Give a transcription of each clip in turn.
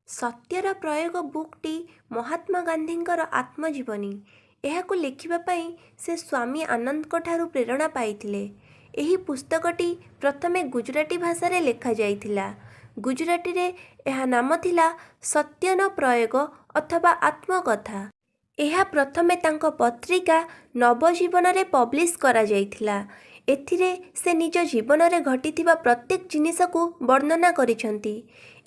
ସତ୍ୟର ପ୍ରୟୋଗ ବୁକ୍ଟି ମହାତ୍ମା ଗାନ୍ଧୀଙ୍କର ଆତ୍ମଜୀବନୀ। ଏହାକୁ ଲେଖିବା ପାଇଁ ସେ ସ୍ୱାମୀ ଆନନ୍ଦଙ୍କଠାରୁ ପ୍ରେରଣା ପାଇଥିଲେ। ଏହି ପୁସ୍ତକଟି ପ୍ରଥମେ ଗୁଜରାଟୀ ଭାଷାରେ ଲେଖାଯାଇଥିଲା। ଗୁଜରାଟୀରେ ଏହା ନାମ ଥିଲା ସତ୍ୟନ ପ୍ରୟୋଗ ଅଥବା ଆତ୍ମକଥା। ଏହା ପ୍ରଥମେ ତାଙ୍କ ପତ୍ରିକା ନବଜୀବନରେ ପବ୍ଲିଶ କରାଯାଇଥିଲା। ଏଥିରେ ସେ ନିଜ ଜୀବନରେ ଘଟିଥିବା ପ୍ରତ୍ୟେକ ଜିନିଷକୁ ବର୍ଣ୍ଣନା କରିଛନ୍ତି।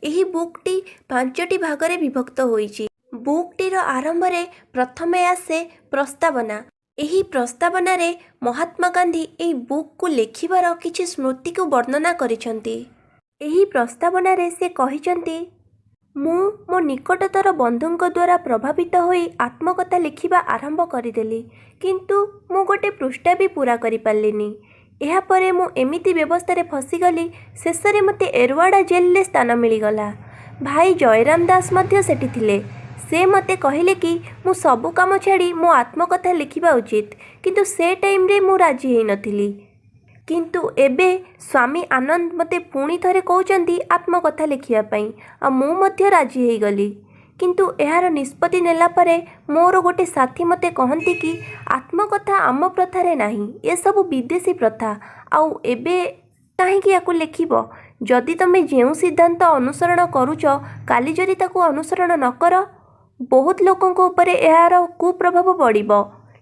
ଏହି ବୁକ୍ଟି 5ଟି ଭାଗରେ ବିଭକ୍ତ ହୋଇଛି। ବୁକ୍ଟିର ଆରମ୍ଭରେ ପ୍ରଥମେ ଆସେ ପ୍ରସ୍ତାବନା। ଏହି ପ୍ରସ୍ତାବନାରେ ମହାତ୍ମା ଗାନ୍ଧୀ ଏହି ବୁକ୍କୁ ଲେଖିବାର କିଛି ସ୍ମୃତିକୁ ବର୍ଣ୍ଣନା କରିଛନ୍ତି। ଏହି ପ୍ରସ୍ତାବନାରେ ସେ କହିଛନ୍ତି, ମୁଁ ମୋ ନିକଟତର ବନ୍ଧୁଙ୍କ ଦ୍ୱାରା ପ୍ରଭାବିତ ହୋଇ ଆତ୍ମକଥା ଲେଖିବା ଆରମ୍ଭ କରିଦେଲି, କିନ୍ତୁ ମୁଁ ଗୋଟିଏ ପୃଷ୍ଠା ବି ପୂରା କରିପାରିଲିନି। ଏହାପରେ ମୁଁ ଏମିତି ବ୍ୟବସ୍ଥାରେ ଫସିଗଲି, ଶେଷରେ ମୋତେ ଏରୱାଡ଼ା ଜେଲରେ ସ୍ଥାନ ମିଳିଗଲା। ଭାଇ ଜୟରାମ ଦାସ ମଧ୍ୟ ସେଠି ଥିଲେ। ସେ ମୋତେ କହିଲେ କି ମୁଁ ସବୁ କାମ ଛାଡ଼ି ମୋ ଆତ୍ମକଥା ଲେଖିବା ଉଚିତ, କିନ୍ତୁ ସେ ଟାଇମ୍ରେ ମୁଁ ରାଜି ହୋଇନଥିଲି। କିନ୍ତୁ ଏବେ ସ୍ୱାମୀ ଆନନ୍ଦ ମୋତେ ପୁଣି ଥରେ କହୁଛନ୍ତି ଆତ୍ମକଥା ଲେଖିବା ପାଇଁ, ଆଉ ମୁଁ ମଧ୍ୟ ରାଜି ହୋଇଗଲି। କିନ୍ତୁ ଏହାର ନିଷ୍ପତ୍ତି ନେଲା ପରେ ମୋର ଗୋଟେ ସାଥୀ ମୋତେ କହନ୍ତି କି ଆତ୍ମକଥା ଆମ ପ୍ରଥାରେ ନାହିଁ, ଏସବୁ ବିଦେଶୀ ପ୍ରଥା, ଆଉ ଏବେ କାହିଁକି ୟାକୁ ଲେଖିବ? ଯଦି ତୁମେ ଯେଉଁ ସିଦ୍ଧାନ୍ତ ଅନୁସରଣ କରୁଛ, କାଲି ଯଦି ତାକୁ ଅନୁସରଣ ନ କର, ବହୁତ ଲୋକଙ୍କ ଉପରେ ଏହାର କୁପ୍ରଭାବ ପଡ଼ିବ।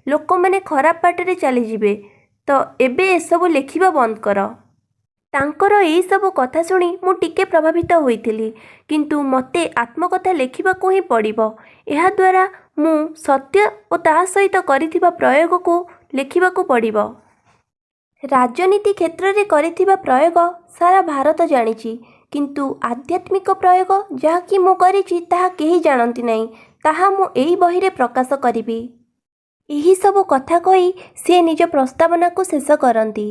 ଲୋକମାନେ ଖରାପ ବାଟରେ ଚାଲିଯିବେ। ତ ଏବେ ଏସବୁ ଲେଖିବା ବନ୍ଦ କର। ତାଙ୍କର ଏହିସବୁ କଥା ଶୁଣି ମୁଁ ଟିକେ ପ୍ରଭାବିତ ହୋଇଥିଲି, କିନ୍ତୁ ମୋତେ ଆତ୍ମକଥା ଲେଖିବାକୁ ହିଁ ପଡ଼ିବ। ଏହାଦ୍ୱାରା ମୁଁ ସତ୍ୟ ଓ ତାହା ସହିତ କରିଥିବା ପ୍ରୟୋଗକୁ ଲେଖିବାକୁ ପଡ଼ିବ। ରାଜନୀତି କ୍ଷେତ୍ରରେ କରିଥିବା ପ୍ରୟୋଗ ସାରା ଭାରତ ଜାଣିଛି, କିନ୍ତୁ ଆଧ୍ୟାତ୍ମିକ ପ୍ରୟୋଗ ଯାହାକି ମୁଁ କରିଛି ତାହା କେହି ଜାଣନ୍ତି ନାହିଁ। ତାହା ମୁଁ ଏହି ବହିରେ ପ୍ରକାଶ କରିବି। ଏହି ସବୁ କଥା କହି ସେ ନିଜ ପ୍ରସ୍ତାବନାକୁ ଶେଷ କରନ୍ତି।